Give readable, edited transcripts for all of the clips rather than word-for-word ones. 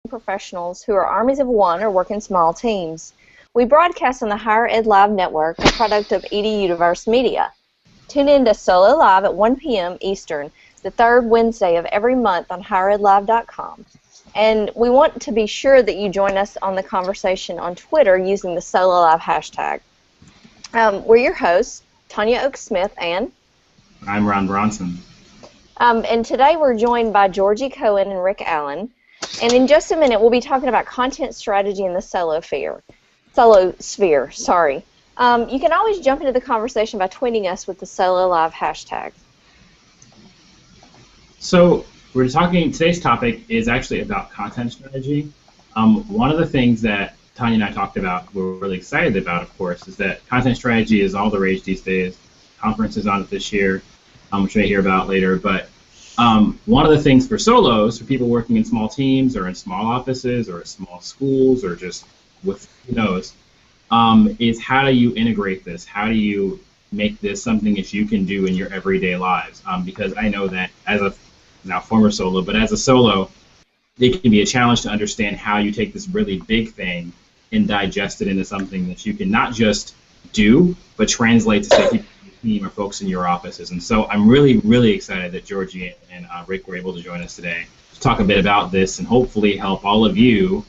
professionals who are armies of one or work in small teams. We broadcast on the Higher Ed Live Network, a product of EduUniverse Media. Tune in to SoloLive at 1 p.m. Eastern, the third Wednesday of every month on higheredlive.com. And we want to be sure that you join us on the conversation on Twitter using the SoloLive hashtag. We're your hosts, Tonya Oak-Smith and... I'm Ron Bronson. And today we're joined by Georgy Cohen and Rick Allen. And in just a minute, we'll be talking about content strategy in the solosphere. You can always jump into the conversation by tweeting us with the SoloLive hashtag. So today's topic is actually about content strategy. One of the things that Tonya and I talked about, we're really excited about, of course, is that content strategy is all the rage these days. Conferences on it this year, which you may hear about later. But one of the things for solos, for people working in small teams or in small offices or small schools or just with who knows, is how do you integrate this? How do you make this something that you can do in your everyday lives? Because I know that as a now former solo, but as a solo, it can be a challenge to understand how you take this really big thing and digest it into something that you can not just do, but translate to say people in your team or folks in your offices. And so I'm really, really excited that Georgy and Rick were able to join us today to talk a bit about this and hopefully help all of you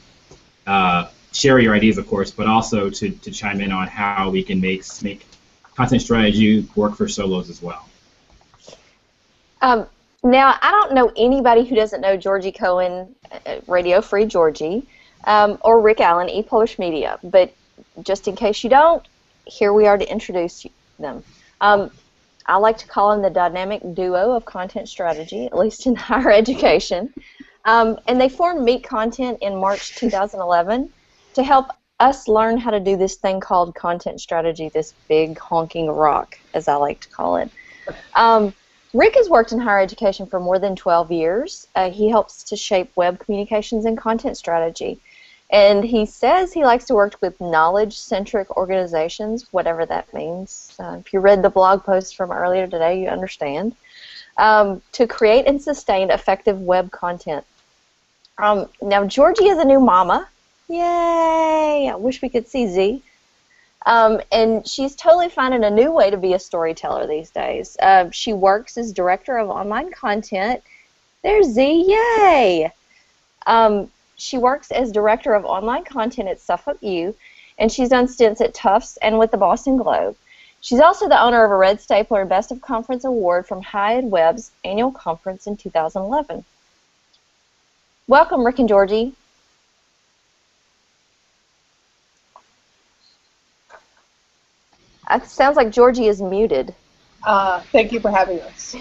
share your ideas, of course, but also to chime in on how we can make content strategy work for solos as well. Now, I don't know anybody who doesn't know Georgy Cohen, Radio Free Georgy, or Rick Allen, ePublish Media. But just in case you don't, here we are to introduce them. I like to call them the dynamic duo of content strategy, at least in higher education. And they formed Meet Content in March 2011 to help us learn how to do this thing called content strategy, this big honking rock, as I like to call it. Rick has worked in higher education for more than 12 years. He helps to shape web communications and content strategy. And he says he likes to work with knowledge-centric organizations, whatever that means. If you read the blog post from earlier today, you understand. To create and sustain effective web content. Now, Georgy is a new mama. Yay! I wish we could see Z. And she's totally finding a new way to be a storyteller these days. She works as director of online content. There's Z, yay! She works as director of online content at Suffolk U, and she's done stints at Tufts and with the Boston Globe. She's also the owner of a Red Stapler Best of Conference Award from High Ed Web's annual conference in 2011. Welcome, Rick and Georgy. It sounds like Georgy is muted. Thank you for having us.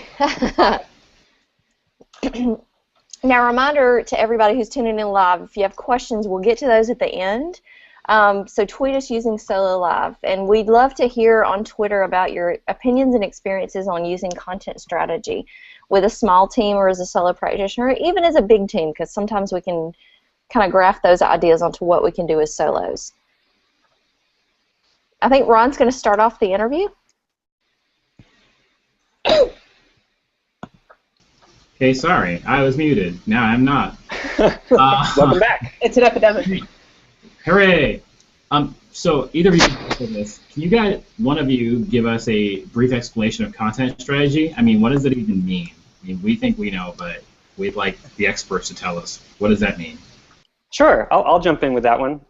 Now, a reminder to everybody who's tuning in live, if you have questions, we'll get to those at the end. So tweet us using SoloLive. And we'd love to hear on Twitter about your opinions and experiences on using content strategy with a small team or as a solo practitioner, or even as a big team, because sometimes we can kind of graft those ideas onto what we can do as solos. I think Ron's going to start off the interview. Okay, sorry, I was muted. Now I'm not. Welcome back. It's an epidemic. Hooray! So either of you can answer this. Can you guys, one of you, give us a brief explanation of content strategy? I mean, what does it even mean? I mean, we think we know, but we'd like the experts to tell us. What does that mean? Sure, I'll jump in with that one.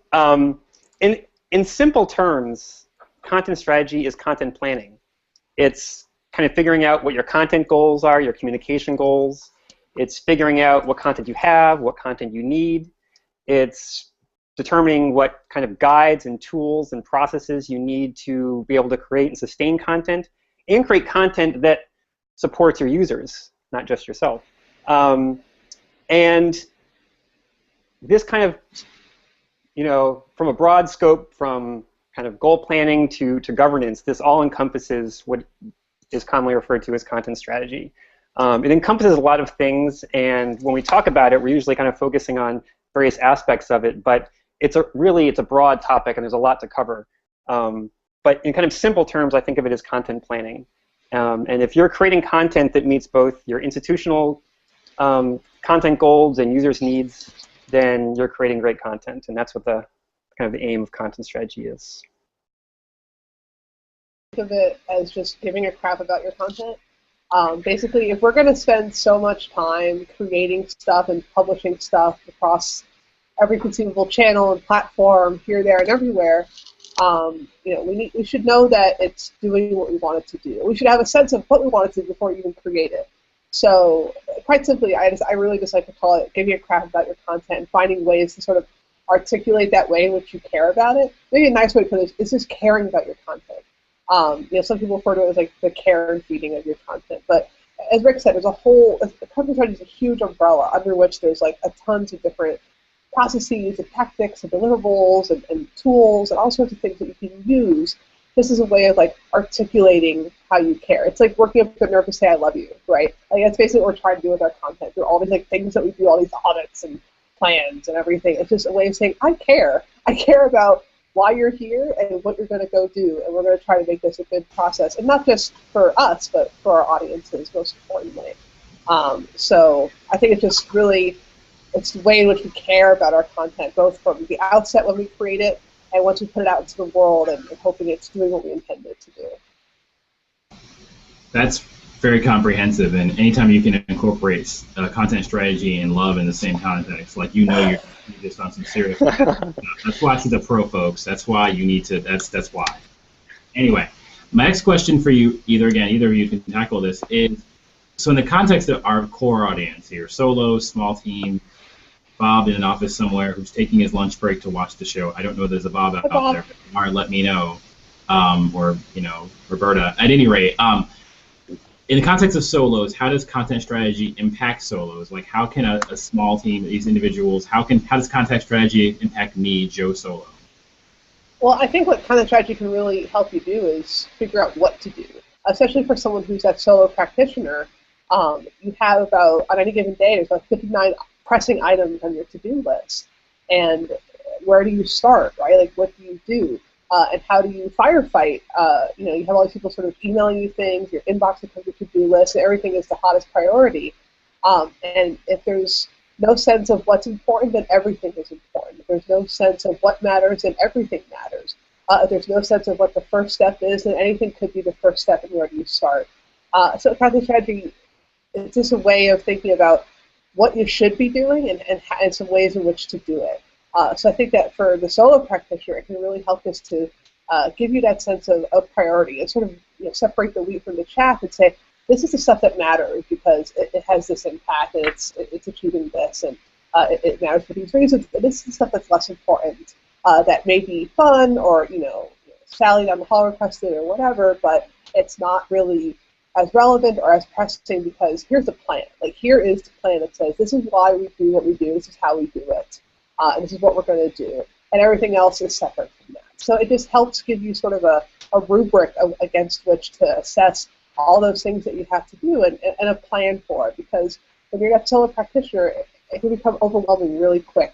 In simple terms, content strategy is content planning. It's kind of figuring out what your content goals are, your communication goals. It's figuring out what content you have, what content you need. It's determining what kind of guides and tools and processes you need to be able to create and sustain content, and create content that supports your users, not just yourself. And this kind of, from a broad scope, from kind of goal planning to governance, this all encompasses what is commonly referred to as content strategy. It encompasses a lot of things, and when we talk about it, we're usually kind of focusing on various aspects of it, but it's a broad topic, and there's a lot to cover. But in kind of simple terms, I think of it as content planning. And if you're creating content that meets both your institutional content goals and users' needs, then you're creating great content, and that's what the kind of the aim of content strategy is. Think of it as just giving a crap about your content. Basically, if we're going to spend so much time creating stuff and publishing stuff across every conceivable channel and platform here, there, and everywhere, we should know that it's doing what we want it to do. We should have a sense of what we want it to do before we even create it. So, quite simply, I really just like to call it giving a crap about your content and finding ways to sort of articulate that way in which you care about it. Maybe a nice way to put it is just caring about your content. Some people refer to it as like the care and feeding of your content. But as Rick said, content strategy is a huge umbrella under which there's like a tons of different processes and tactics and deliverables and tools and all sorts of things that you can use. This is a way of like articulating how you care. It's like working up the nerve to say I love you, right? Like that's basically what we're trying to do with our content. Through all these like things that we do, all these audits and plans and everything. It's just a way of saying I care. I care about why you're here and what you're going to go do, and we're going to try to make this a good process, and not just for us, but for our audiences, most importantly. So I think it's just really, it's the way in which we care about our content, both from the outset when we create it, and once we put it out into the world, and hoping it's doing what we intended it to do. That's very comprehensive, and anytime you can incorporate content strategy and love in the same context, like you're just on some serious that's why she's a pro, folks. That's why you need to, that's why. Anyway, my next question for you, either of you can tackle this, is, so in the context of our core audience here, solo, small team, Bob in an office somewhere who's taking his lunch break to watch the show. I don't know if there's a Bob out there. Or let me know. Or, Roberta. At any rate, in the context of solos, how does content strategy impact solos? Like, how can a small team, these individuals, how does content strategy impact me, Joe Solo? Well, I think what content strategy can really help you do is figure out what to do, especially for someone who's that solo practitioner. You have about, on any given day, there's about 59 pressing items on your to-do list. And where do you start, right? Like, what do you do? And how do you firefight? You have all these people sort of emailing you things, your inbox becomes your to-do list, and everything is the hottest priority. And if there's no sense of what's important, then everything is important. If there's no sense of what matters, then everything matters. If there's no sense of what the first step is, then anything could be the first step in where do you start. So content strategy is just a way of thinking about what you should be doing and some ways in which to do it. So I think that for the solo practitioner, it can really help us to give you that sense of priority and sort of separate the wheat from the chaff and say, this is the stuff that matters because it has this impact and it's achieving this and it matters for these reasons. But this is the stuff that's less important that may be fun or Sally down the hall requested or whatever, but it's not really as relevant or as pressing because here's the plan. Like here is the plan that says this is why we do what we do. This is how we do it. And this is what we're going to do. And everything else is separate from that. So it just helps give you sort of a rubric against which to assess all those things that you have to do and a plan for it. Because when you're a solo practitioner, it can become overwhelming really quick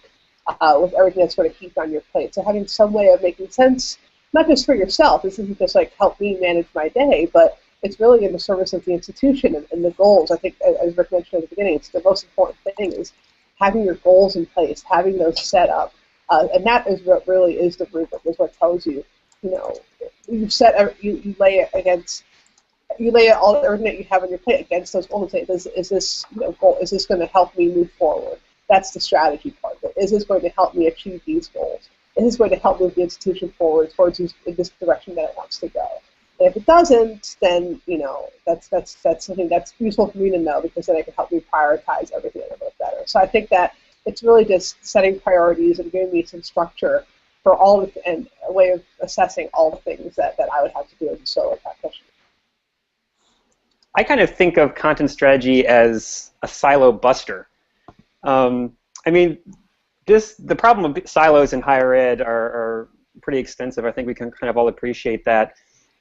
with everything that's sort of heaped on your plate. So having some way of making sense, not just for yourself, this isn't just like help me manage my day, but it's really in the service of the institution and the goals. I think, as Rick mentioned at the beginning, it's the most important thing is having your goals in place, having those set up, and that is what really is the rubric, is what tells you, you lay it against, everything that you have on your plate against those goals and say, is this goal, is this going to help me move forward? That's the strategy part of it. Is this going to help me achieve these goals? Is this going to help move the institution forward towards this direction that it wants to go? And if it doesn't, then that's something that's useful for me to know because then it can help me prioritize everything a little bit better. So I think that it's really just setting priorities and giving me some structure for all of and a way of assessing all the things that I would have to do as a solo practitioner. I kind of think of content strategy as a silo buster. I mean, the problem of silos in higher ed are pretty extensive. I think we can kind of all appreciate that.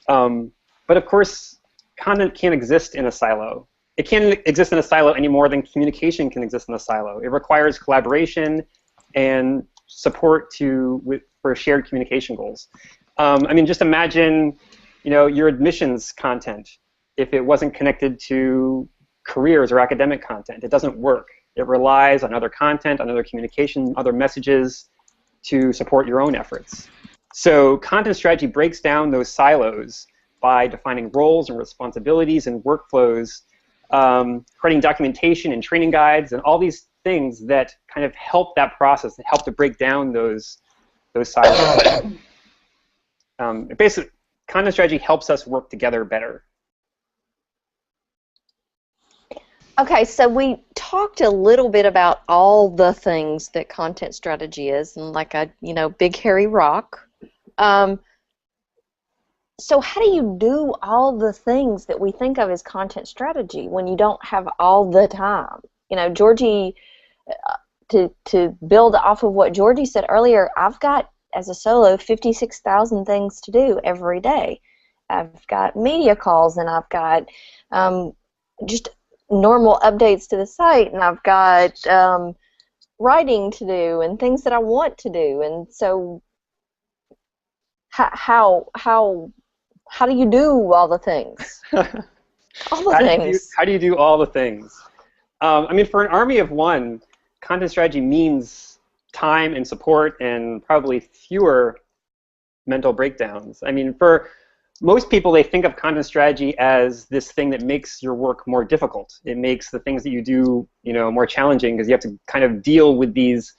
But of course, content can't exist in a silo. It can't exist in a silo any more than communication can exist in a silo. It requires collaboration and support for shared communication goals. I mean, just imagine, your admissions content. If it wasn't connected to careers or academic content, it doesn't work. It relies on other content, on other communication, other messages to support your own efforts. So content strategy breaks down those silos by defining roles and responsibilities and workflows, creating documentation and training guides and all these things that kind of help that process and help to break down those silos. Basically, content strategy helps us work together better. Okay, so we talked a little bit about all the things that content strategy is, and like a big hairy rock. So how do you do all the things that we think of as content strategy when you don't have all the time? Georgy, to build off of what Georgy said earlier, I've got, as a solo, 56,000 things to do every day. I've got media calls, and I've got just normal updates to the site, and I've got writing to do and things that I want to do. And so how do you do all the things? All the things. How do you do all the things? I mean, for an army of one, content strategy means time and support and probably fewer mental breakdowns. I mean, for most people, they think of content strategy as this thing that makes your work more difficult. It makes the things that you do, more challenging, because you have to kind of deal with these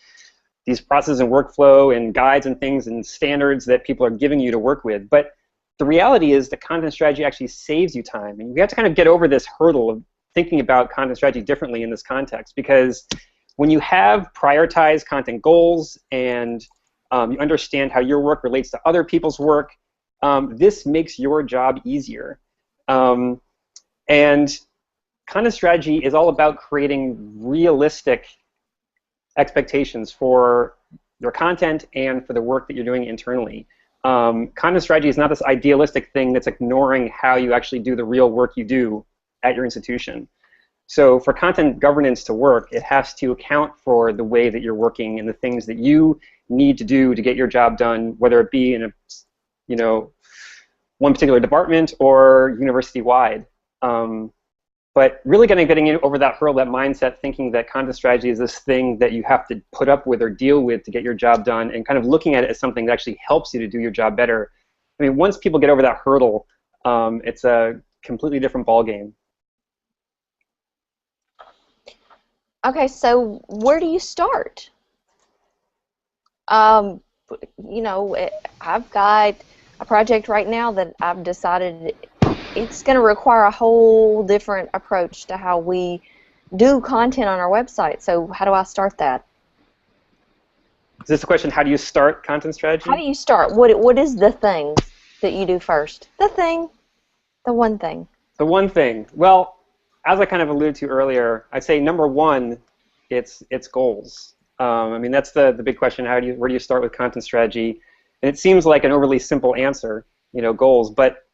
processes and workflow and guides and things and standards that people are giving you to work with. But the reality is that content strategy actually saves you time, and you have to kind of get over this hurdle of thinking about content strategy differently in this context, because when you have prioritized content goals and you understand how your work relates to other people's work, this makes your job easier. And content strategy is all about creating realistic expectations for your content and for the work that you're doing internally. Content strategy is not this idealistic thing that's ignoring how you actually do the real work you do at your institution. So for content governance to work, it has to account for the way that you're working and the things that you need to do to get your job done, whether it be in a one particular department or university-wide. But really getting over that hurdle, that mindset, thinking that content strategy is this thing that you have to put up with or deal with to get your job done, and kind of looking at it as something that actually helps you to do your job better. I mean, once people get over that hurdle, it's a completely different ballgame. Okay, so where do you start? I've got a project right now that I've decided it's going to require a whole different approach to how we do content on our website. So how do I start that? Is this a question, how do you start content strategy? How do you start? What is the thing that you do first? The thing. The one thing. The one thing. Well, as I kind of alluded to earlier, I'd say number one, it's goals. I mean, that's the big question. Where do you start with content strategy? And it seems like an overly simple answer, goals. But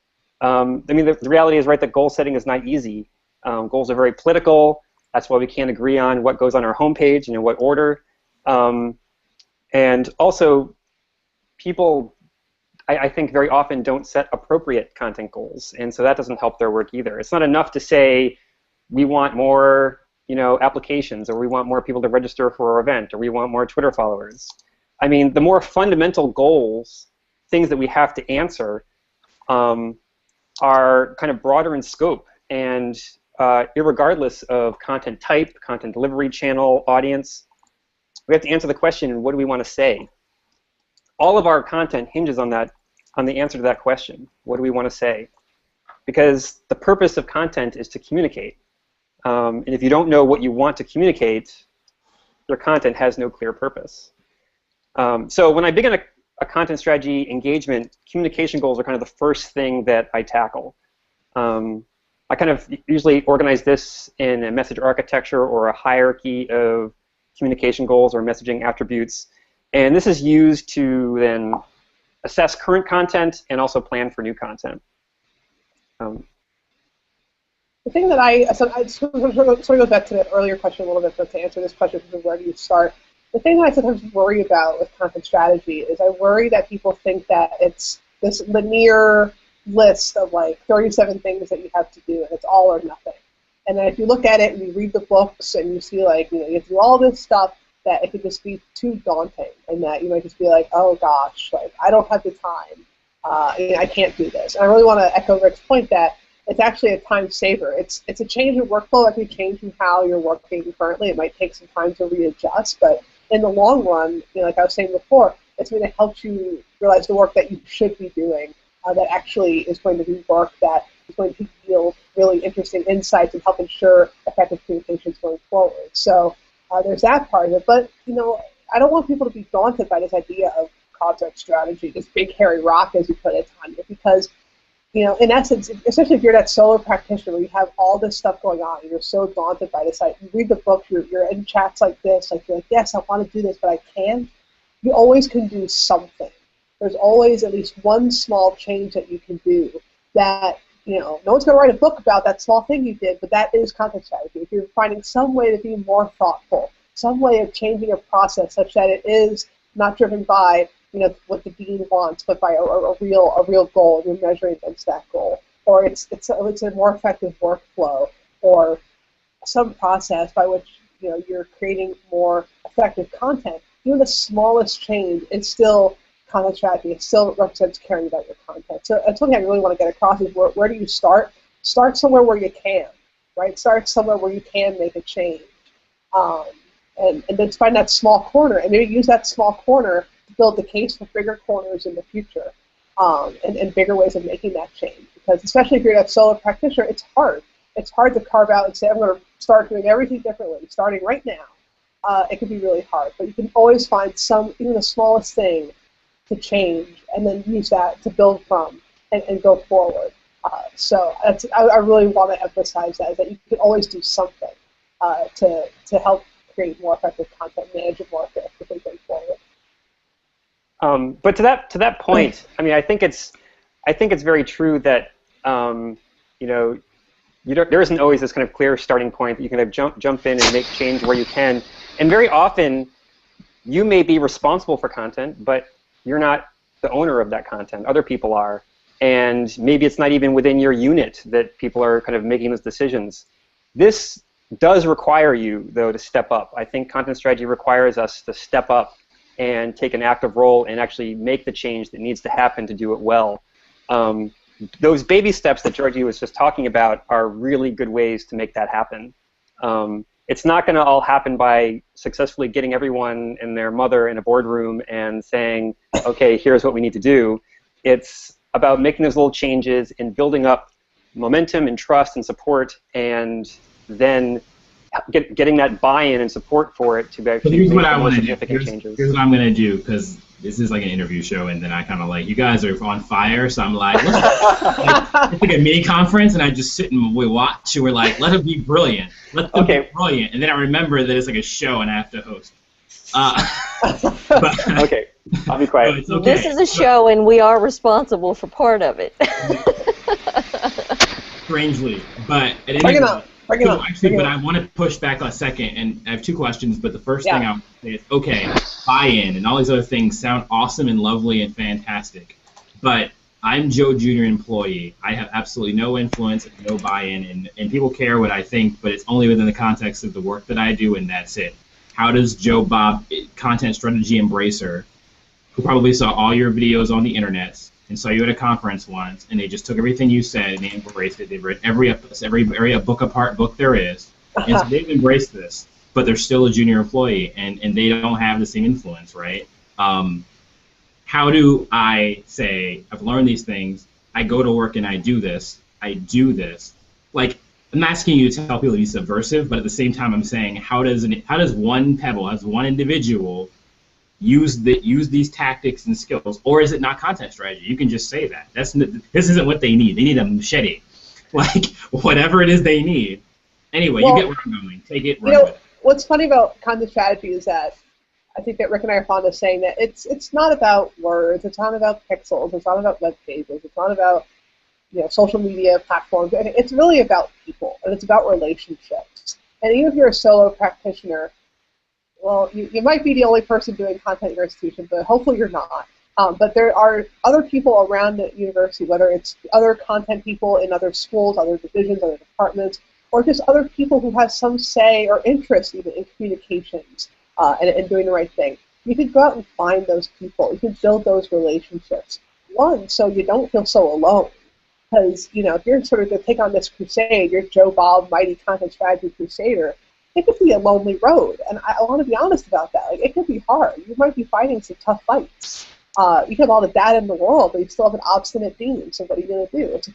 I mean, the reality is, right, that goal setting is not easy. Goals are very political. That's why we can't agree on what goes on our homepage and in what order. And also, people, I think, very often don't set appropriate content goals, and so that doesn't help their work either. It's not enough to say we want more, applications, or we want more people to register for our event, or we want more Twitter followers. I mean, the more fundamental goals, things that we have to answer, are kind of broader in scope, and irregardless of content type, content delivery channel, audience, we have to answer the question, what do we want to say? All of our content hinges on the answer to that question. What do we want to say? Because the purpose of content is to communicate. And if you don't know what you want to communicate, your content has no clear purpose. So when I begin a content strategy engagement, communication goals are kind of the first thing that I tackle. I kind of usually organize this in a message architecture or a hierarchy of communication goals or messaging attributes. And this is used to then assess current content and also plan for new content. The thing that I sort of goes back to the earlier question a little bit, but to answer this question, where do you start? The thing that I sometimes worry about with content strategy is I worry that people think that it's this linear list of like 37 things that you have to do, and it's all or nothing. And then if you look at it and you read the books and you see like, you have to do all this stuff, that it could just be too daunting, and that you might just be like, oh gosh, like I don't have the time. I can't do this. And I really want to echo Rick's point that it's actually a time saver. It's a change in workflow, like a change in how you're working currently. It might take some time to readjust, but in the long run, like I was saying before, it's going to help you realize the work that you should be doing that actually is going to be work that is going to yield really interesting insights and help ensure effective communications going forward. So there's that part of it. But, I don't want people to be daunted by this idea of content strategy, this big hairy rock, as you put it, Tonya, because, in essence, especially if you're that solo practitioner where you have all this stuff going on and you're so daunted by this, you read the book, you're in chats like this, like you're like, yes, I want to do this, but I can't. You always can do something. There's always at least one small change that you can do that, no one's going to write a book about that small thing you did, but that is content strategy. If you're finding some way to be more thoughtful, some way of changing a process such that it is not driven by, what the dean wants, but by a real goal, and you're measuring against that goal, or it's a more effective workflow, or some process by which you're creating more effective content. Even the smallest change is still content strategy. It still represents caring about your content. So that's something I really want to get across is where do you start? Start somewhere where you can, right? Start somewhere where you can make a change. And then find that small corner, and maybe use that small corner to build the case for bigger corners in the future, and bigger ways of making that change. Because especially if you're that solo practitioner, it's hard. It's hard to carve out and say, I'm going to start doing everything differently, starting right now. It can be really hard, but you can always find even the smallest thing to change, and then use that to build from and go forward. So I really want to emphasize that you can always do something to help create more effective content, manage it more effectively going forward. But to that point, I mean, I think it's very true that there isn't always this kind of clear starting point that you can jump in and make change where you can. And very often, you may be responsible for content, but you're not the owner of that content. Other people are. And maybe it's not even within your unit that people are kind of making those decisions. This does require you, though, to step up. I think content strategy requires us to step up and take an active role and actually make the change that needs to happen to do it well. Those baby steps that Georgy was just talking about are really good ways to make that happen. It's not going to all happen by successfully getting everyone and their mother in a boardroom and saying, okay, here's what we need to do. It's about making those little changes and building up momentum and trust and support, and then getting that buy-in and support for it to actually make the more significant changes. Here's what I'm going to do, because this is like an interview show, and then I kind of like, you guys are on fire, so I'm like, it's like a mini conference, and I just sit and we watch, and we're like, let them be brilliant. Let them be brilliant. And then I remember that it's like a show, and I have to host. Okay, I'll be quiet. So okay. This is a show, and we are responsible for part of it. Strangely, but at any Bring it rate, on. Bring it on. Actually, but I want to push back a second, and I have two questions. But the first thing I want to say is, okay, buy-in and all these other things sound awesome and lovely and fantastic, but I'm Joe Jr. employee. I have absolutely no influence, no buy-in, and people care what I think, but it's only within the context of the work that I do, and that's it. How does Joe Bob, content strategy embracer, who probably saw all your videos on the internet and saw you at a conference once, and they just took everything you said and they embraced it. They've read every book apart book there is, and so they've embraced this, but they're still a junior employee, and they don't have the same influence, right? How do I say, I've learned these things, I go to work and I do this, like, I'm asking you to tell people to be subversive, but at the same time I'm saying, how does one pebble, as one individual, use these tactics and skills, or is it not content strategy? You can just say that. This isn't what they need. They need a machete, like whatever it is they need. Anyway, you get where I'm going. Take it. Run with it. What's funny about content strategy is that I think that Rick and I are fond of saying that it's not about words. It's not about pixels. It's not about web pages. It's not about social media platforms. It's really about people, and it's about relationships. And even if you're a solo practitioner, well, you might be the only person doing content in your institution, but hopefully you're not. But there are other people around the university, whether it's other content people in other schools, other divisions, other departments, or just other people who have some say or interest even in communications and doing the right thing. You could go out and find those people. You could build those relationships. One, so you don't feel so alone. Because, if you're sort of going to take on this crusade, you're Joe Bob, mighty content strategy crusader, it could be a lonely road. And I want to be honest about that. Like, it could be hard. You might be fighting some tough fights. You have all the data in the world, but you still have an obstinate demon. So what are you going to do? It's a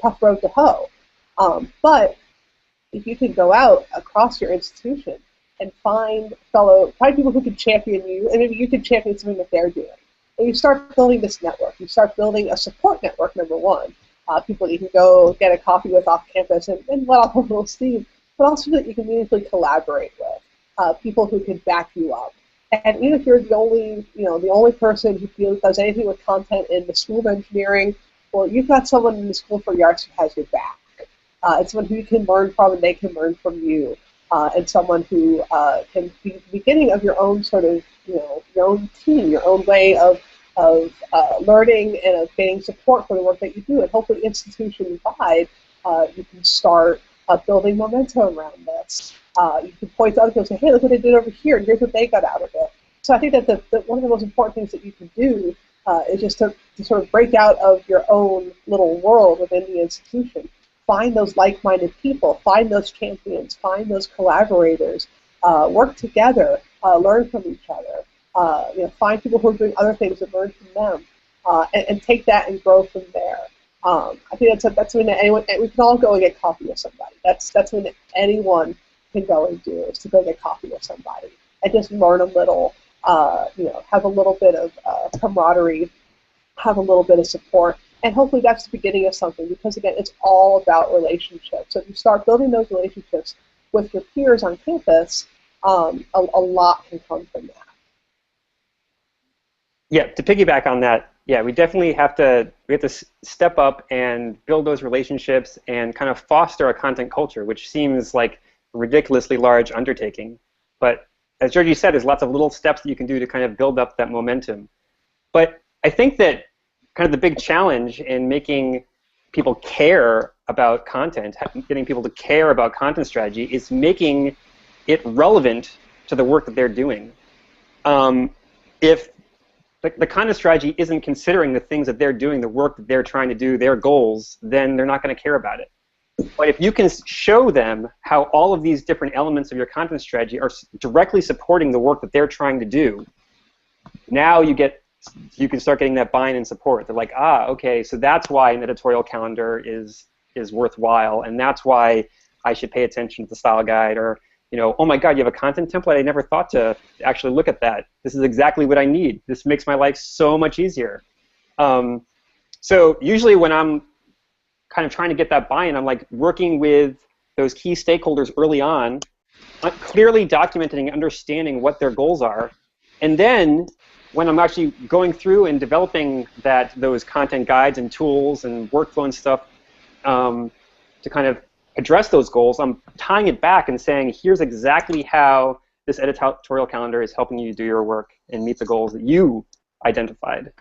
tough road to hoe. But if you can go out across your institution and find people who can champion you, and maybe you can champion something that they're doing. And you start building this network. You start building a support network, number one. People that you can go get a coffee with off campus and let off a little steam, but also that you can meaningfully collaborate with. People who can back you up. And even if you're the only person who does anything with content in the School of Engineering, well, you've got someone in the School for the Arts who has your back. It's someone who you can learn from and they can learn from you. And someone who can be the beginning of your own sort of, your own team, your own way of learning and of getting support for the work that you do. And hopefully institution-wide, you can start building momentum around this. You can point to other people and say, hey, look what they did over here, and here's what they got out of it. So I think that one of the most important things that you can do is just to sort of break out of your own little world within the institution. Find those like-minded people, find those champions, find those collaborators, work together, learn from each other, find people who are doing other things and learn from them, and take that and grow from there. I think that's something that we can all go and get coffee with somebody. That's something that anyone can go and do, is to go get coffee with somebody and just learn a little, have a little bit of camaraderie, have a little bit of support. And hopefully that's the beginning of something, because, again, it's all about relationships. So if you start building those relationships with your peers on campus, a lot can come from that. Yeah, to piggyback on that, yeah, we definitely have to step up and build those relationships and kind of foster a content culture, which seems like a ridiculously large undertaking. But as Georgie said, there's lots of little steps that you can do to kind of build up that momentum. But I think that kind of the big challenge in making people care about content, getting people to care about content strategy, is making it relevant to the work that they're doing. If the content strategy isn't considering the things that they're doing, the work that they're trying to do, their goals, then they're not going to care about it. But if you can show them how all of these different elements of your content strategy are directly supporting the work that they're trying to do, now you can start getting that buy-in and support. They're like, okay, so that's why an editorial calendar is worthwhile, and that's why I should pay attention to the style guide, or, oh my God, you have a content template? I never thought to actually look at that. This is exactly what I need. This makes my life so much easier. So usually when I'm kind of trying to get that buy-in, I'm like working with those key stakeholders early on, clearly documenting and understanding what their goals are, and then when I'm actually going through and developing those content guides and tools and workflow and stuff to kind of address those goals, I'm tying it back and saying, here's exactly how this editorial calendar is helping you do your work and meet the goals that you identified.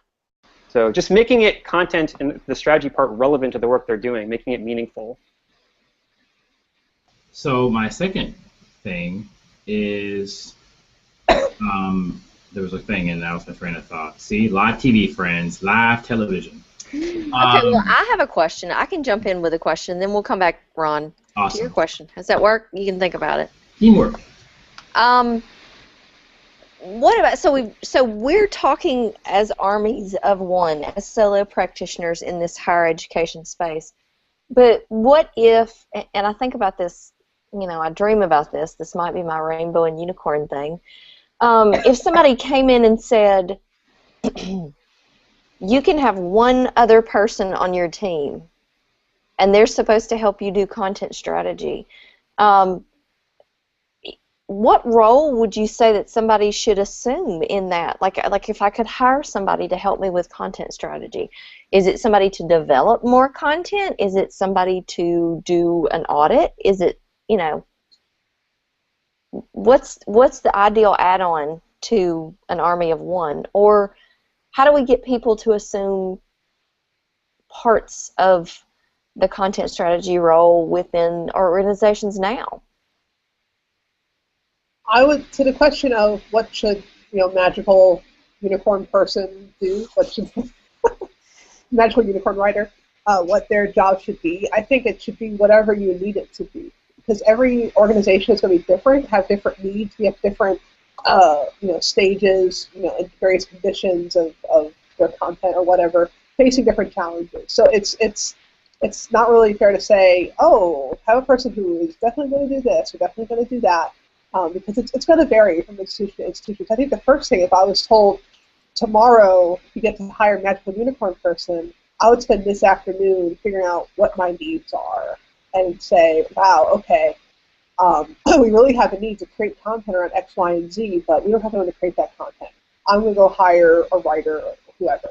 So just making it content and the strategy part relevant to the work they're doing, making it meaningful. So my second thing is, there was a thing and that was my train of thought. See, live TV, friends, live television. Okay, well, I have a question. I can jump in with a question, then we'll come back, Ron, awesome. to your question. Does that work? You can think about it. Teamwork. What about, so we're talking as armies of one, as solo practitioners in this higher education space. But what if, and I think about this, I dream about this. This might be my rainbow and unicorn thing. If somebody came in and said, you can have one other person on your team, and they're supposed to help you do content strategy, what role would you say that somebody should assume in that? Like if I could hire somebody to help me with content strategy, is it somebody to develop more content? Is it somebody to do an audit? Is it, what's the ideal add-on to an army of one? Or how do we get people to assume parts of the content strategy role within organizations now? I would, to the question of what should, magical unicorn person do, what should magical unicorn writer, what their job should be, I think it should be whatever you need it to be. Because every organization is going to be different, have different needs, we have different stages, in various conditions of their content or whatever, facing different challenges. So it's not really fair to say, oh, have a person who is definitely going to do this or definitely going to do that, because it's going to vary from institution to institution. I think the first thing, if I was told tomorrow you get to hire a magical unicorn person, I would spend this afternoon figuring out what my needs are and say, wow, okay, we really have a need to create content around X, Y, and Z, but we don't have anyone to create that content. I'm going to go hire a writer or whoever.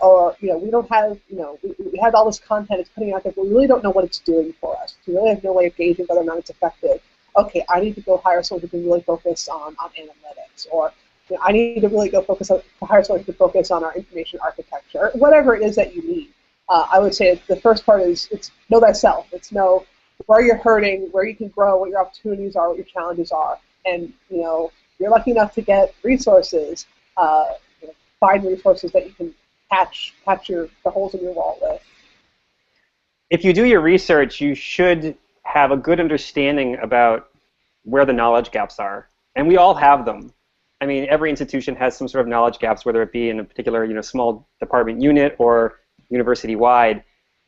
Or, we don't have, we have all this content it's putting out there, but we really don't know what it's doing for us. We really have no way of gauging whether or not it's effective. Okay, I need to go hire someone who can really focus on analytics, or I need to really go hire someone who can focus on our information architecture, whatever it is that you need. I would say the first part is it's know thyself. It's know where you're hurting, where you can grow, what your opportunities are, what your challenges are, and you're lucky enough to get resources. Find resources that you can patch the holes in your wall with. If you do your research, you should have a good understanding about where the knowledge gaps are, and we all have them. I mean, every institution has some sort of knowledge gaps, whether it be in a particular small department unit or university-wide,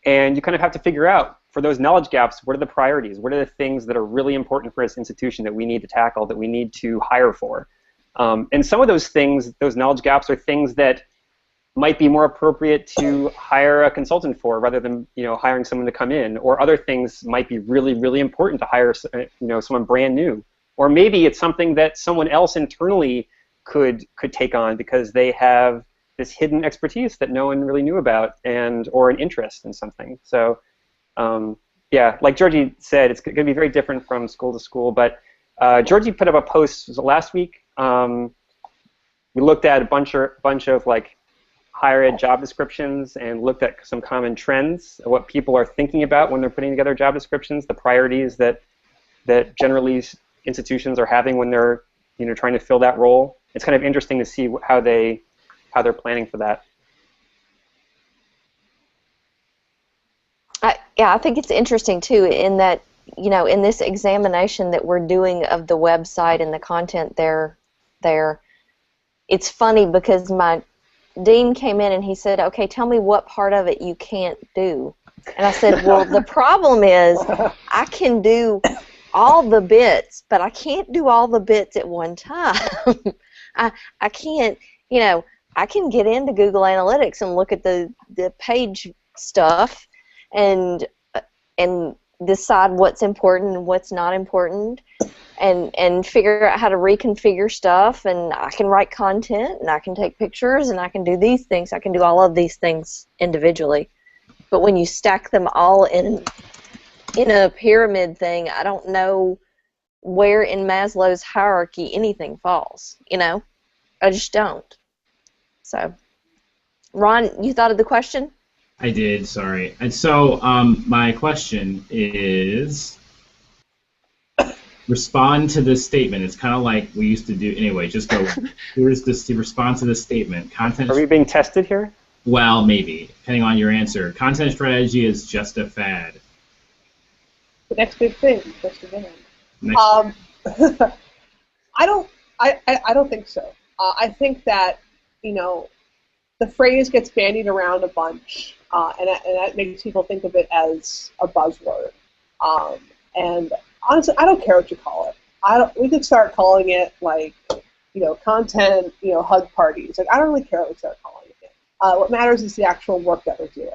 and you kind of have to figure out, for those knowledge gaps, what are the priorities? What are the things that are really important for this institution that we need to tackle, that we need to hire for? And some of those things, those knowledge gaps, are things that might be more appropriate to hire a consultant for rather than hiring someone to come in, or other things might be really, really important to hire someone brand new. Or maybe it's something that someone else internally could take on because they have this hidden expertise that no one really knew about, or an interest in something. So yeah, like Georgy said, it's going to be very different from school to school. But Georgy put up a post last week. We looked at a bunch of like higher ed job descriptions and looked at some common trends, what people are thinking about when they're putting together job descriptions, the priorities that generally institutions are having when they're trying to fill that role. It's kind of interesting to see how they're planning for that. I think it's interesting too, in that in this examination that we're doing of the website and the content there, it's funny because my dean came in and he said, okay, tell me what part of it you can't do. And I said, well, the problem is I can do all the bits, but I can't do all the bits at one time. I can't, I can get into Google Analytics and look at the page stuff and decide what's important and what's not important, and figure out how to reconfigure stuff, and I can write content, and I can take pictures, and I can do these things. I can do all of these things individually. But when you stack them all in a pyramid thing, I don't know where in Maslow's hierarchy anything falls, I just don't. So, Ron, you thought of the question? I did, sorry. And so my question is, respond to this statement. It's kind of like we used to do. Anyway, just go, here's this, respond to this statement. Content. Are we being tested here? Well, maybe, depending on your answer. Content strategy is just a fad. The next big thing, just a minute. I don't think so. I think that, the phrase gets bandied around a bunch, and that makes people think of it as a buzzword. And honestly, I don't care what you call it. We could start calling it like, content, hug parties. Like, I don't really care what we start calling it. What matters is the actual work that we're doing.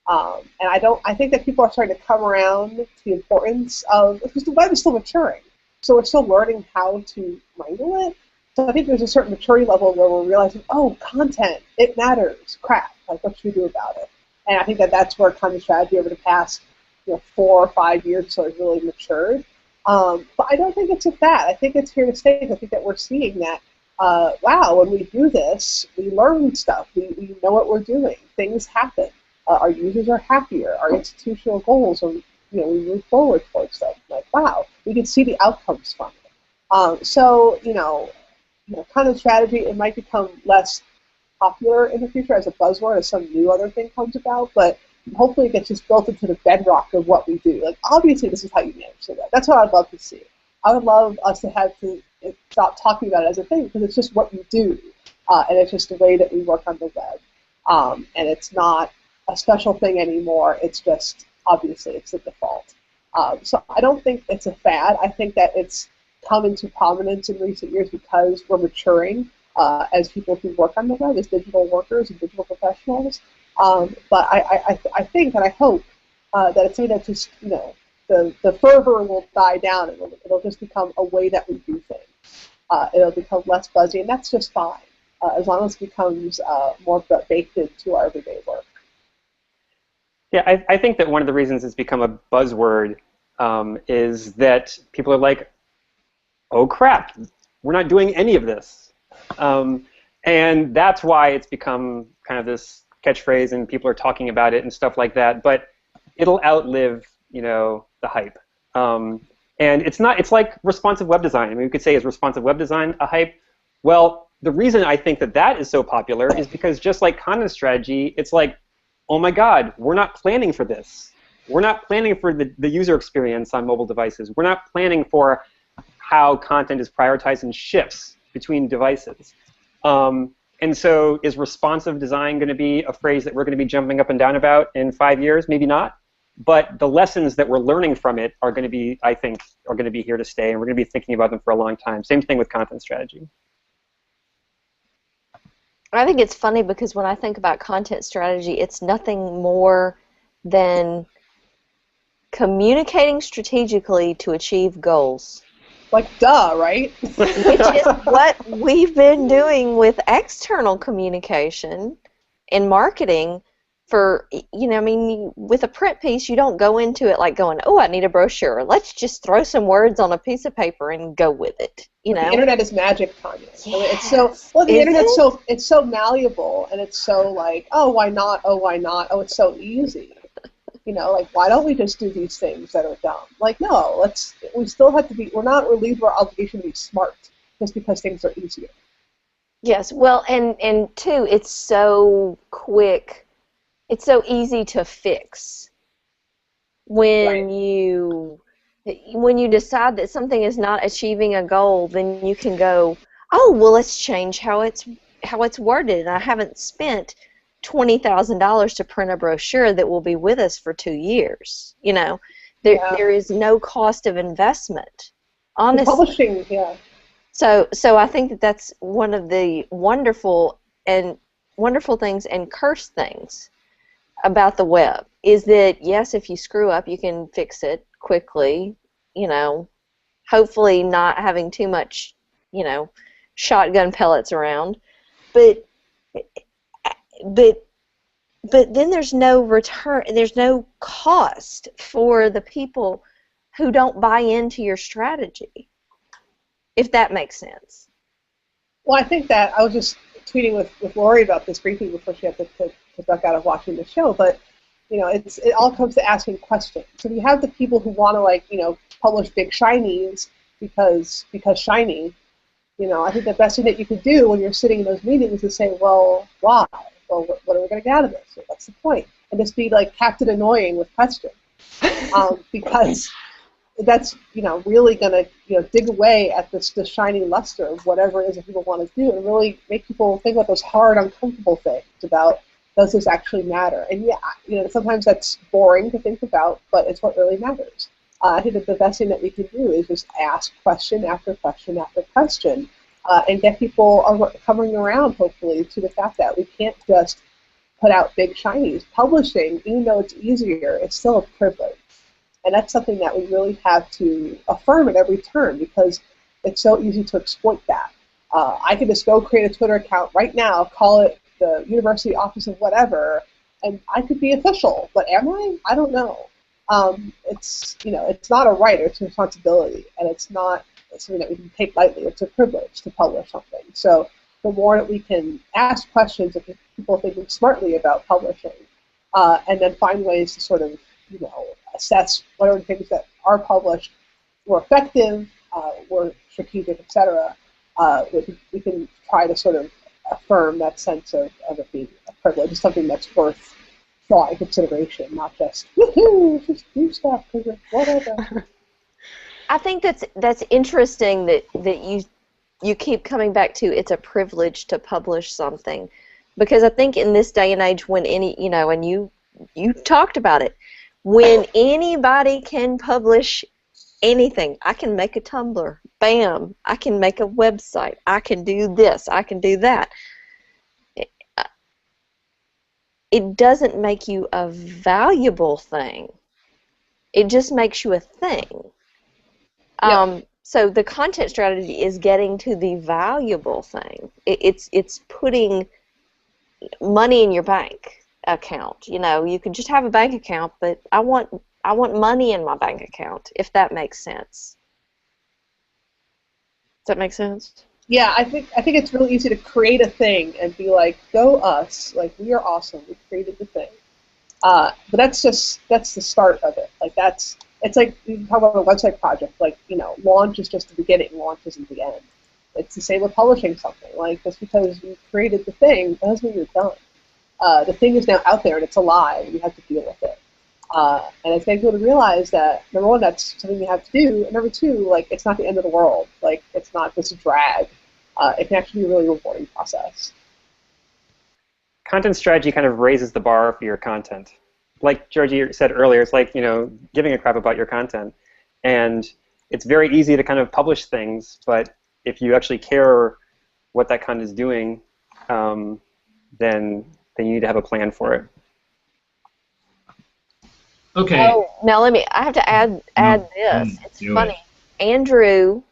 And I think that people are starting to come around to the importance of, because the web is still maturing, so we're still learning how to wrangle it. So I think there's a certain maturity level where we're realizing, oh, content, it matters, crap, like what should we do about it? And I think that that's where content strategy over the past 4 or 5 years so has really matured. But I don't think it's a fad. I think it's here to stay. I think that we're seeing that, wow, when we do this, we learn stuff. We know what we're doing. Things happen. Our users are happier. Our institutional goals are, we move forward towards them. Like, wow, we can see the outcomes from it. So, content strategy, it might become less popular in the future as a buzzword as some new other thing comes about, but hopefully it gets just built into the bedrock of what we do. Like, obviously this is how you manage the web. That's what I'd love to see. I would love us to have to stop talking about it as a thing, because it's just what you do, and it's just the way that we work on the web. And it's not a special thing anymore. It's just, obviously, it's the default. So I don't think it's a fad. I think that it's come into prominence in recent years because we're maturing as people who work on the web, as digital workers and digital professionals. But I think and I hope that it's something that just, the fervor will die down, and it'll just become a way that we do things. It'll become less buzzy, and that's just fine, as long as it becomes more baked into our everyday work. Yeah, I think that one of the reasons it's become a buzzword is that people are like, oh crap, we're not doing any of this. And that's why it's become kind of this catchphrase, and people are talking about it and stuff like that. But it'll outlive, the hype. And it's like responsive web design. I mean, we could say, is responsive web design a hype? Well, the reason I think that is so popular is because, just like content strategy, it's like, oh my God, we're not planning for this. We're not planning for the user experience on mobile devices. We're not planning for how content is prioritized and shifts between devices. And so is responsive design going to be a phrase that we're going to be jumping up and down about in 5 years? Maybe not. But the lessons that we're learning from it are going to be, I think, here to stay, and we're going to be thinking about them for a long time. Same thing with content strategy. I think it's funny because when I think about content strategy, it's nothing more than communicating strategically to achieve goals. Like, duh, right? Which is what we've been doing with external communication in marketing for, with a print piece, you don't go into it like going, oh, I need a brochure. Let's just throw some words on a piece of paper and go with it, The internet is magic, Tonya. Yes. I mean, it's so, well, the internet's it's so malleable, and it's so like, oh, why not? Oh, why not? Oh, it's so easy. Like, why don't we just do these things that are dumb? Like, no, we still have to be, we're not relieved of our obligation to be smart just because things are easier. Yes, well, and two, it's so quick, it's so easy to fix when you decide that something is not achieving a goal. Then you can go, oh, well, let's change how it's worded, and I haven't spent $20,000 to print a brochure that will be with us for 2 years. There is no cost of investment, honestly. The publishing, yeah. So I think that's one of the wonderful things and cursed things about the web is that, yes, if you screw up, you can fix it quickly. Hopefully not having too much, shotgun pellets around, but then there's no return, there's no cost for the people who don't buy into your strategy, if that makes sense. Well, I think that I was just tweeting with Lori about this briefly before she had to duck out of watching the show, but it all comes to asking questions. So you have the people who want to publish big shinies because shiny. I think the best thing that you could do when you're sitting in those meetings is say, well, why? Well, what are we going to get out of this? What's the point? And just be like Captain Annoying with questions, because that's really going to dig away at the shiny luster of whatever it is that people want to do, and really make people think about those hard, uncomfortable things about, does this actually matter? And sometimes that's boring to think about, but it's what really matters. I think that the best thing that we can do is just ask question after question after question, and get people coming around, hopefully, to the fact that we can't just put out big shinies. Publishing, even though it's easier, it's still a privilege. And that's something that we really have to affirm at every turn, because it's so easy to exploit that. I can just go create a Twitter account right now, call it the University Office of whatever, and I could be official. But am I? I don't know. It's not a right, it's a responsibility, and it's not something that we can take lightly. It's a privilege to publish something. So the more that we can ask questions of people thinking smartly about publishing, and then find ways to sort of, assess what are the things that are published were effective, were strategic, etc. We can try to sort of affirm that sense of it being a privilege, something that's worth thought and consideration, not just woohoo, just do stuff because whatever. I think that's interesting that you keep coming back to it's a privilege to publish something, because I think in this day and age when and you talked about it, when anybody can publish anything, I can make a Tumblr, bam, I can make a website, I can do this, I can do that. It doesn't make you a valuable thing. It just makes you a thing. Yep. So the content strategy is getting to the valuable thing. It's putting money in your bank account. You could just have a bank account, but I want money in my bank account, if that makes sense. Does that make sense? Yeah, I think it's really easy to create a thing and be like, go us, like we are awesome, we created the thing. But that's the start of it. Like it's like you can talk about a website project. Like launch is just the beginning. Launch isn't the end. It's the same with publishing something. Like just because you created the thing doesn't mean you're done. The thing is now out there and it's alive, and you have to deal with it. And it's making people to realize that, number one, that's something you have to do, and number two, like it's not the end of the world. Like it's not this drag. It can actually be a really rewarding process. Content strategy kind of raises the bar for your content. Like Georgy said earlier, it's like giving a crap about your content, and it's very easy to kind of publish things. But if you actually care what that content is doing, then you need to have a plan for it. Okay. Oh, now I have to add this. It's funny. Andrew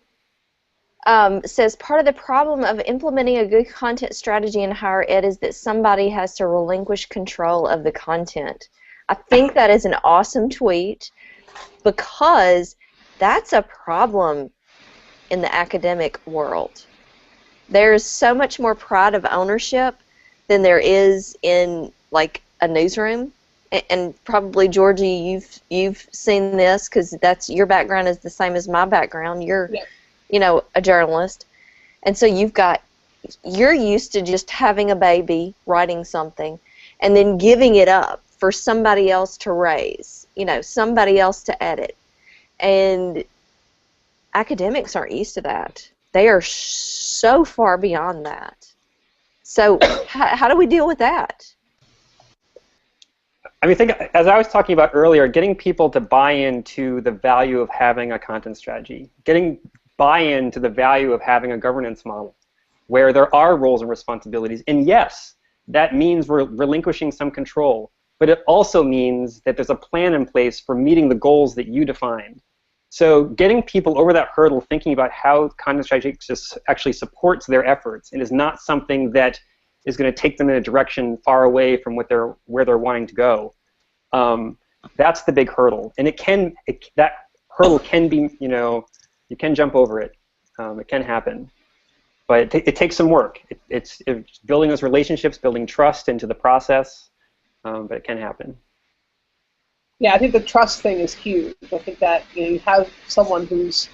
says part of the problem of implementing a good content strategy in higher ed is that somebody has to relinquish control of the content. I think that is an awesome tweet, because that's a problem in the academic world. There's so much more pride of ownership than there is in like a newsroom. And probably, Georgy, you've seen this, because that's your background is the same as my background. You're a journalist, and so you're used to just having a baby, writing something, and then giving it up for somebody else to raise, somebody else to edit. And academics aren't used to that. They are so far beyond that. So how do we deal with that? I mean, as I was talking about earlier, getting people to buy into the value of having a content strategy, getting buy-in to the value of having a governance model where there are roles and responsibilities. And yes, that means we're relinquishing some control, but it also means that there's a plan in place for meeting the goals that you defined. So getting people over that hurdle, thinking about how content strategy actually supports their efforts and is not something that is going to take them in a direction far away from where they're wanting to go. That's the big hurdle, and that hurdle can be, you can jump over it. It can happen, but it takes some work. It's building those relationships, building trust into the process, but it can happen. Yeah, I think the trust thing is huge. I think that you have someone who's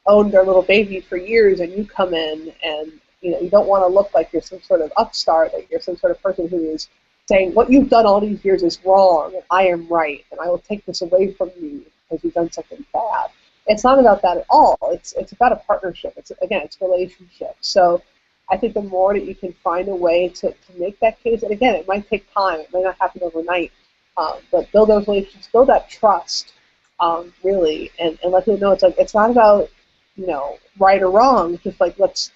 owned their little baby for years, and you come in and you don't want to look like you're some sort of upstart, like you're some sort of person who is saying what you've done all these years is wrong, and I am right, and I will take this away from you because you've done something bad. It's not about that at all. It's about a partnership. It's relationship. So I think the more that you can find a way to make that case, and again, it might take time. It might not happen overnight, but build those relationships, build that trust, really, and let people know it's not about right or wrong. It's just like let's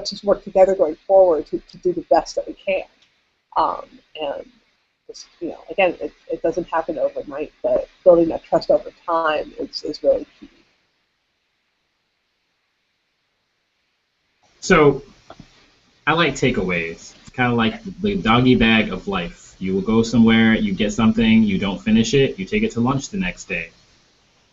just work together going forward to do the best that we can. And just, again, it doesn't happen overnight, but building that trust over time is really key. So I like takeaways. It's kind of like the doggy bag of life. You will go somewhere, you get something, you don't finish it, you take it to lunch the next day.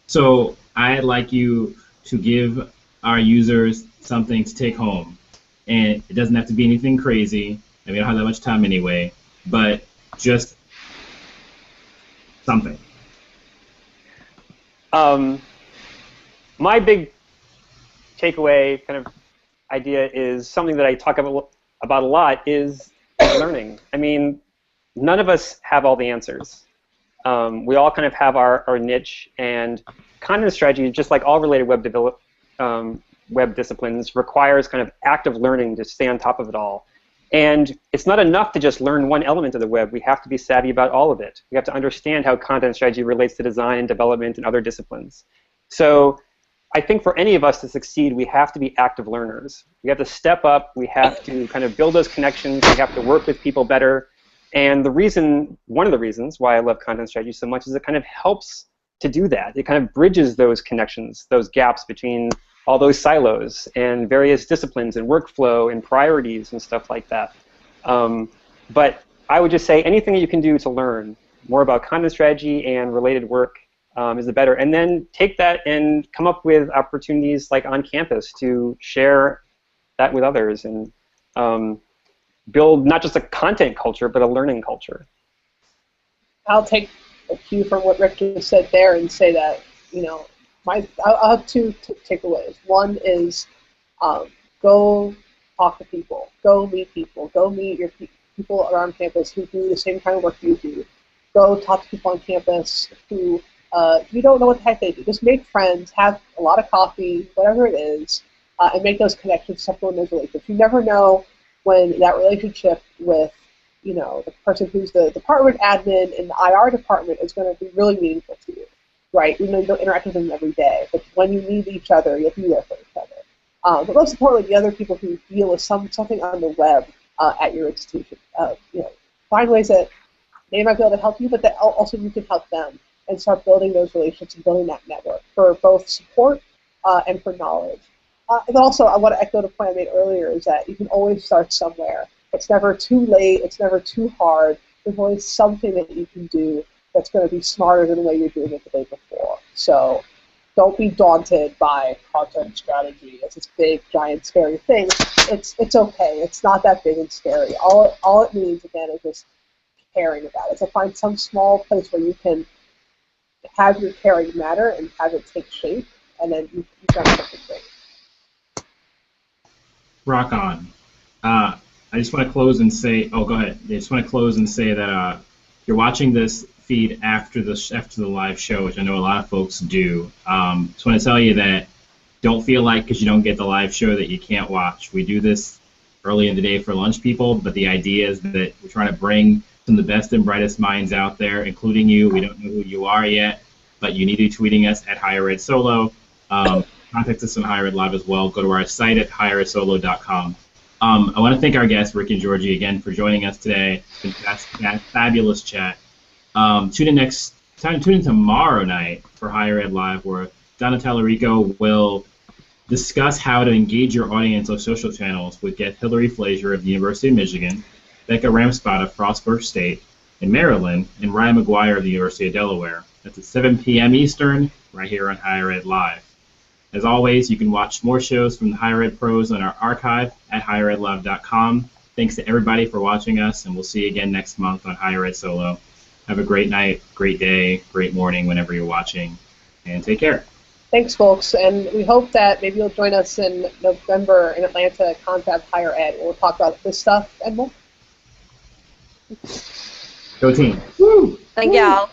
So I'd like you to give our users something to take home. And it doesn't have to be anything crazy, and we don't have that much time anyway, but just something. My big takeaway kind of idea is something that I talk about a lot is learning. I mean, none of us have all the answers. We all kind of have our niche, and content strategy, just like all related web disciplines, requires kind of active learning to stay on top of it all. And it's not enough to just learn one element of the web. We have to be savvy about all of it. We have to understand how content strategy relates to design and development and other disciplines. So I think for any of us to succeed, we have to be active learners. We have to step up. We have to kind of build those connections. We have to work with people better. And one of the reasons why I love content strategy so much is it kind of helps to do that. It kind of bridges those connections, those gaps between all those silos and various disciplines and workflow and priorities and stuff like that. But I would just say anything that you can do to learn more about content strategy and related work is the better. And then take that and come up with opportunities like on campus to share that with others and build not just a content culture, but a learning culture. I'll take a cue from what Rick just said there and say that, you know, I'll have two takeaways. One is go talk to people, go meet people, go meet your people around campus who do the same kind of work you do. Go talk to people on campus who you don't know what the heck they do. Just make friends, have a lot of coffee, whatever it is, and make those connections, supplement those relationships. You never know when that relationship with, you know, the person who's the department admin in the IR department is going to be really meaningful to you, right? You know, you don't interact with them every day, but when you need each other, you'll be there for each other. But most importantly, the other people who deal with something on the web at your institution. You know, find ways that they might be able to help you, but that also you can help them, and start building those relationships and building that network for both support and for knowledge. And also, I want to echo the point I made earlier, is that you can always start somewhere. It's never too late. It's never too hard. There's always something that you can do that's going to be smarter than the way you're doing it the day before. So don't be daunted by content strategy as this big, giant, scary thing. It's okay. It's not that big and scary. All it means, again, is just caring about it. So find some small place where you can have your caring matter and have it take shape, and then you've done something great. Rock on. I just want to close and say, oh, go ahead. I just want to close and say that you're watching this feed after the live show, which I know a lot of folks do. Just want to tell you that don't feel like because you don't get the live show that you can't watch. We do this early in the day for lunch people, but the idea is that we're trying to bring some of the best and brightest minds out there, including you. We don't know who you are yet, but you need to be tweeting us at Higher Ed Solo. Contact us on Higher Ed Live as well. Go to our site at higheredsolo.com. I want to thank our guests, Rick and Georgy, again for joining us today. It's been fabulous chat. Tune in tomorrow night for Higher Ed Live, where Donna Tallarico will discuss how to engage your audience on social channels with guest Hillary Flazier of the University of Michigan, Becca Ramspot of Frostburg State in Maryland, and Ryan McGuire of the University of Delaware. That's at 7 p.m. Eastern, right here on Higher Ed Live. As always, you can watch more shows from the Higher Ed pros on our archive at higheredlive.com. Thanks to everybody for watching us, and we'll see you again next month on Higher Ed Solo. Have a great night, great day, great morning whenever you're watching, and take care. Thanks, folks, and we hope that maybe you'll join us in November in Atlanta at Confab Higher Ed, where we'll talk about this stuff and more. Go team. Woo! Thank y'all.